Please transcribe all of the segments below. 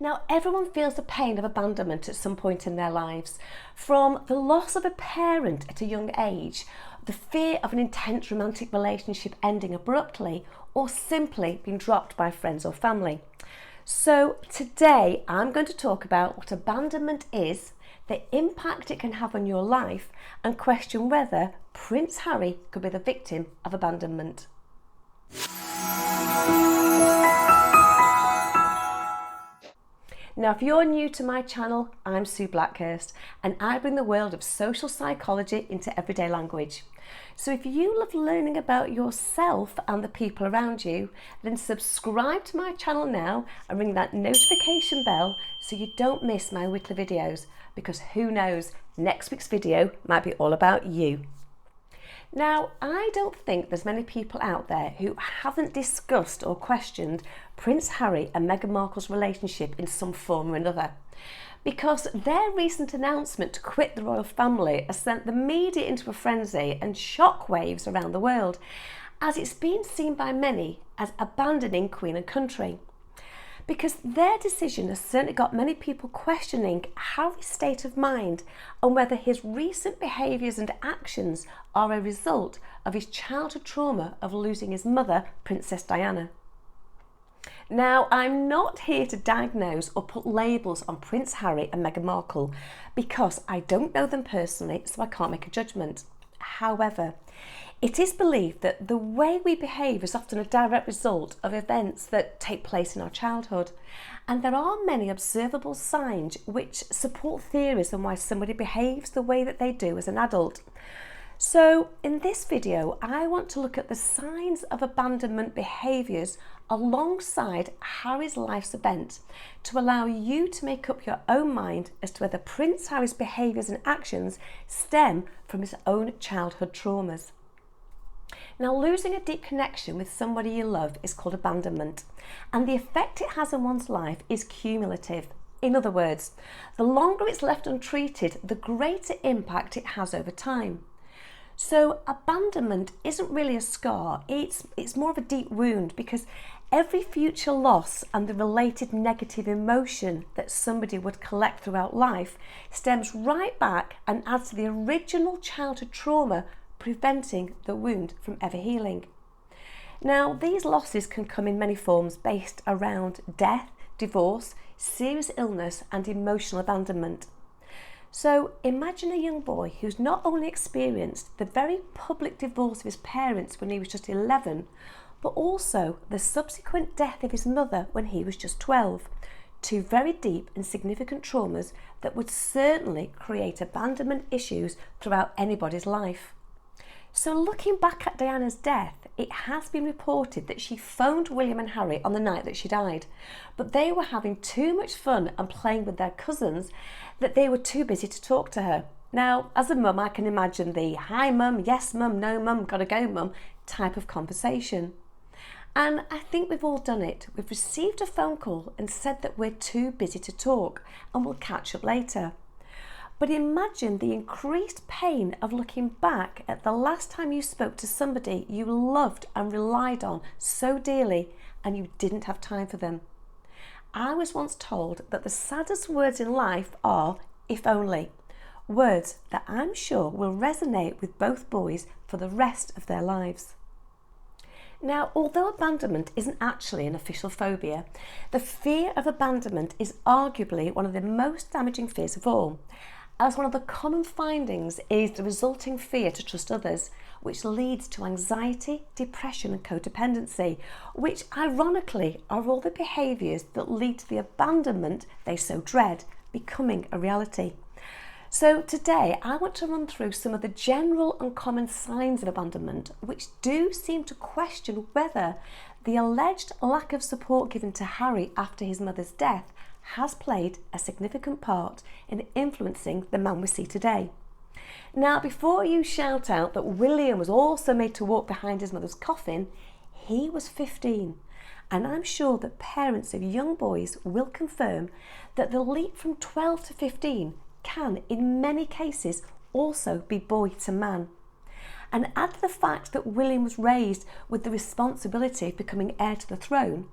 Now, everyone feels the pain of abandonment at some point in their lives, from the loss of a parent at a young age, the fear of an intense romantic relationship ending abruptly, or simply being dropped by friends or family. So today I'm going to talk about what abandonment is, the impact it can have on your life, and question whether Prince Harry could be the victim of abandonment. Now, if you're new to my channel, I'm Sue Blackhurst, and I bring the world of social psychology into everyday language. So if you love learning about yourself and the people around you, then subscribe to my channel now and ring that notification bell so you don't miss my weekly videos, because who knows, next week's video might be all about you. Now, I don't think there's many people out there who haven't discussed or questioned Prince Harry and Meghan Markle's relationship in some form or another, because their recent announcement to quit the royal family has sent the media into a frenzy and shockwaves around the world, as it's been seen by many as abandoning Queen and country. Because their decision has certainly got many people questioning Harry's state of mind and whether his recent behaviours and actions are a result of his childhood trauma of losing his mother, Princess Diana. Now, I'm not here to diagnose or put labels on Prince Harry and Meghan Markle because I don't know them personally, so I can't make a judgment. However, it is believed that the way we behave is often a direct result of events that take place in our childhood, and there are many observable signs which support theories on why somebody behaves the way that they do as an adult. So in this video, I want to look at the signs of abandonment behaviours alongside Harry's life's event to allow you to make up your own mind as to whether Prince Harry's behaviours and actions stem from his own childhood traumas. Now, losing a deep connection with somebody you love is called abandonment, and the effect it has on one's life is cumulative. In other words, the longer it's left untreated, the greater impact it has over time. So abandonment isn't really a scar, it's more of a deep wound, because every future loss and the related negative emotion that somebody would collect throughout life stems right back and adds to the original childhood trauma, preventing the wound from ever healing. Now, these losses can come in many forms based around death, divorce, serious illness and emotional abandonment. So imagine a young boy who's not only experienced the very public divorce of his parents when he was just 11, but also the subsequent death of his mother when he was just 12. Two very deep and significant traumas that would certainly create abandonment issues throughout anybody's life. So looking back at Diana's death, it has been reported that she phoned William and Harry on the night that she died, but they were having too much fun and playing with their cousins that they were too busy to talk to her. Now, as a mum, I can imagine the hi mum, yes mum, no mum, gotta go mum type of conversation. And I think we've all done it. We've received a phone call and said that we're too busy to talk and we'll catch up later. But imagine the increased pain of looking back at the last time you spoke to somebody you loved and relied on so dearly and you didn't have time for them. I was once told that the saddest words in life are "if only," words that I'm sure will resonate with both boys for the rest of their lives. Now, although abandonment isn't actually an official phobia, the fear of abandonment is arguably one of the most damaging fears of all, as one of the common findings is the resulting fear to trust others, which leads to anxiety, depression and codependency, which ironically are all the behaviours that lead to the abandonment they so dread becoming a reality. So today I want to run through some of the general and common signs of abandonment which do seem to question whether the alleged lack of support given to Harry after his mother's death has played a significant part in influencing the man we see today. Now, before you shout out that William was also made to walk behind his mother's coffin, he was 15, and I'm sure that parents of young boys will confirm that the leap from 12 to 15 can, in many cases, also be boy to man. And add to the fact that William was raised with the responsibility of becoming heir to the throne,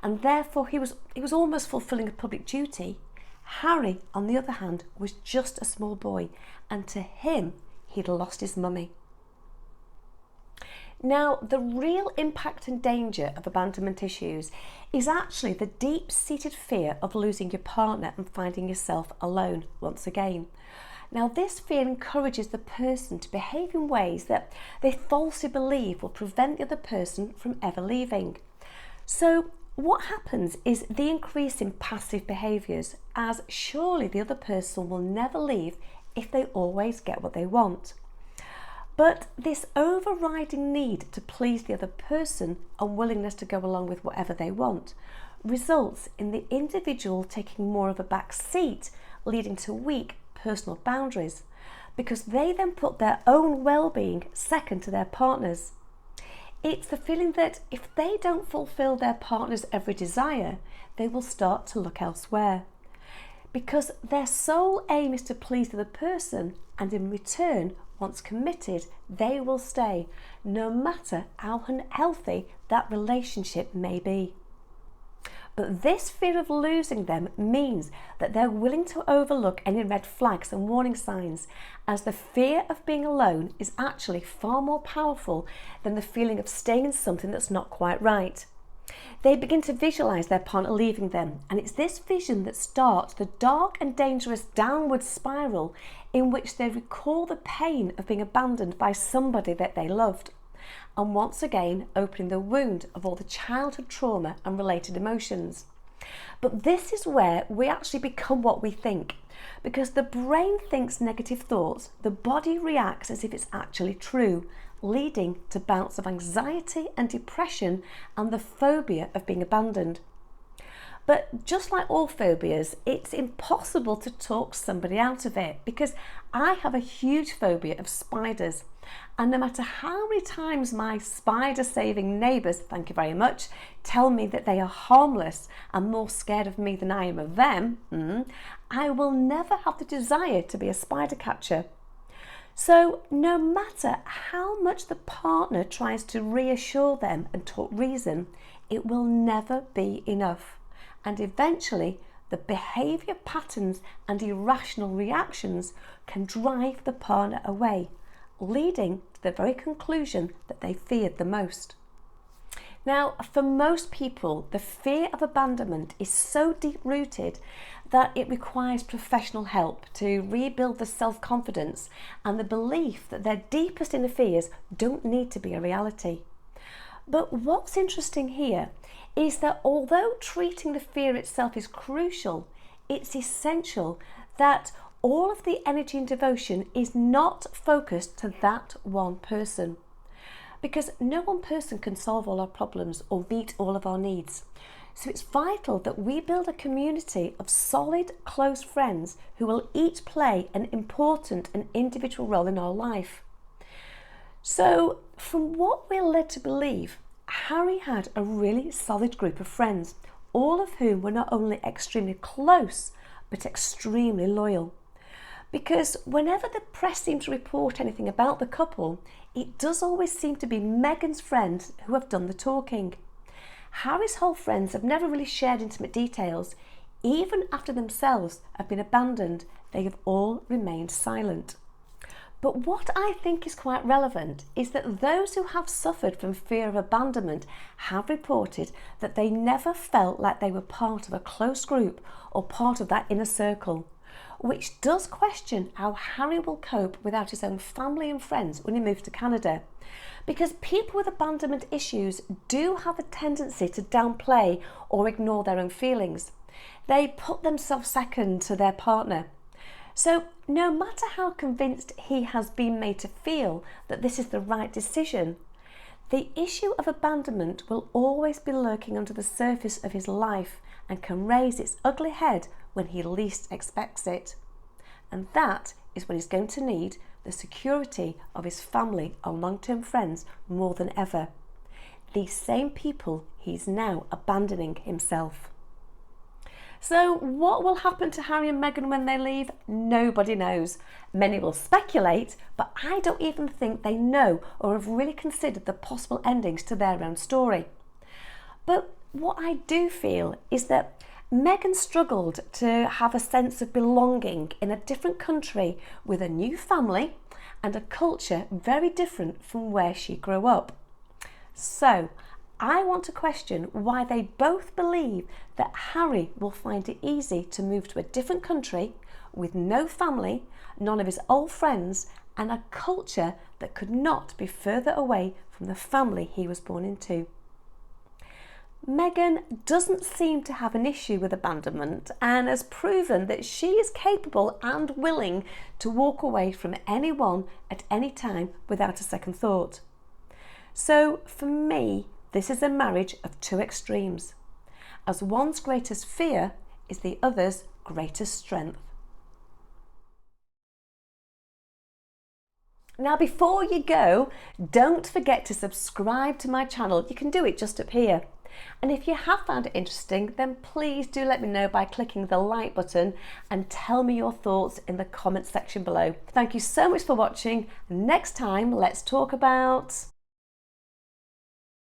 and therefore he was almost fulfilling a public duty. Harry, on the other hand, was just a small boy, and to him, he'd lost his mummy. Now, the real impact and danger of abandonment issues is actually the deep-seated fear of losing your partner and finding yourself alone once again. Now, this fear encourages the person to behave in ways that they falsely believe will prevent the other person from ever leaving. So, what happens is the increase in passive behaviours, as surely the other person will never leave if they always get what they want. But this overriding need to please the other person and willingness to go along with whatever they want results in the individual taking more of a back seat, leading to weak personal boundaries, because they then put their own well-being second to their partner's. It's the feeling that if they don't fulfill their partner's every desire, they will start to look elsewhere. Because their sole aim is to please the other person, and in return, once committed, they will stay, no matter how unhealthy that relationship may be. But this fear of losing them means that they're willing to overlook any red flags and warning signs, as the fear of being alone is actually far more powerful than the feeling of staying in something that's not quite right. They begin to visualise their partner leaving them, and it's this vision that starts the dark and dangerous downward spiral in which they recall the pain of being abandoned by somebody that they loved, and once again opening the wound of all the childhood trauma and related emotions. But this is where we actually become what we think, because the brain thinks negative thoughts, the body reacts as if it's actually true, leading to bouts of anxiety and depression and the phobia of being abandoned. But just like all phobias, it's impossible to talk somebody out of it, because I have a huge phobia of spiders. And no matter how many times my spider-saving neighbours, thank you very much, tell me that they are harmless and more scared of me than I am of them, I will never have the desire to be a spider catcher. So no matter how much the partner tries to reassure them and talk reason, it will never be enough. And eventually, the behaviour patterns and irrational reactions can drive the partner away, leading to the very conclusion that they feared the most. Now, for most people, the fear of abandonment is so deep-rooted that it requires professional help to rebuild the self-confidence and the belief that their deepest inner fears don't need to be a reality. But what's interesting here is that although treating the fear itself is crucial, it's essential that all of the energy and devotion is not focused to that one person. Because no one person can solve all our problems or meet all of our needs. So it's vital that we build a community of solid, close friends who will each play an important and individual role in our life. So from what we're led to believe, Harry had a really solid group of friends, all of whom were not only extremely close, but extremely loyal. Because whenever the press seems to report anything about the couple, it does always seem to be Meghan's friends who have done the talking. Harry's whole friends have never really shared intimate details. Even after themselves have been abandoned, they have all remained silent. But what I think is quite relevant is that those who have suffered from fear of abandonment have reported that they never felt like they were part of a close group or part of that inner circle, which does question how Harry will cope without his own family and friends when he moves to Canada. Because people with abandonment issues do have a tendency to downplay or ignore their own feelings. They put themselves second to their partner. So no matter how convinced he has been made to feel that this is the right decision, the issue of abandonment will always be lurking under the surface of his life and can raise its ugly head when he least expects it. And that is when he's going to need the security of his family and long-term friends more than ever. These same people he's now abandoning himself. So what will happen to Harry and Meghan when they leave? Nobody knows. Many will speculate, but I don't even think they know or have really considered the possible endings to their own story. But what I do feel is that Meghan struggled to have a sense of belonging in a different country with a new family and a culture very different from where she grew up. So, I want to question why they both believe that Harry will find it easy to move to a different country with no family, none of his old friends, and a culture that could not be further away from the family he was born into. Meghan doesn't seem to have an issue with abandonment and has proven that she is capable and willing to walk away from anyone at any time without a second thought. So for me, this is a marriage of two extremes, as one's greatest fear is the other's greatest strength. Now, before you go, don't forget to subscribe to my channel. You can do it just up here. And if you have found it interesting, then please do let me know by clicking the like button and tell me your thoughts in the comment section below. Thank you so much for watching. Next time, let's talk about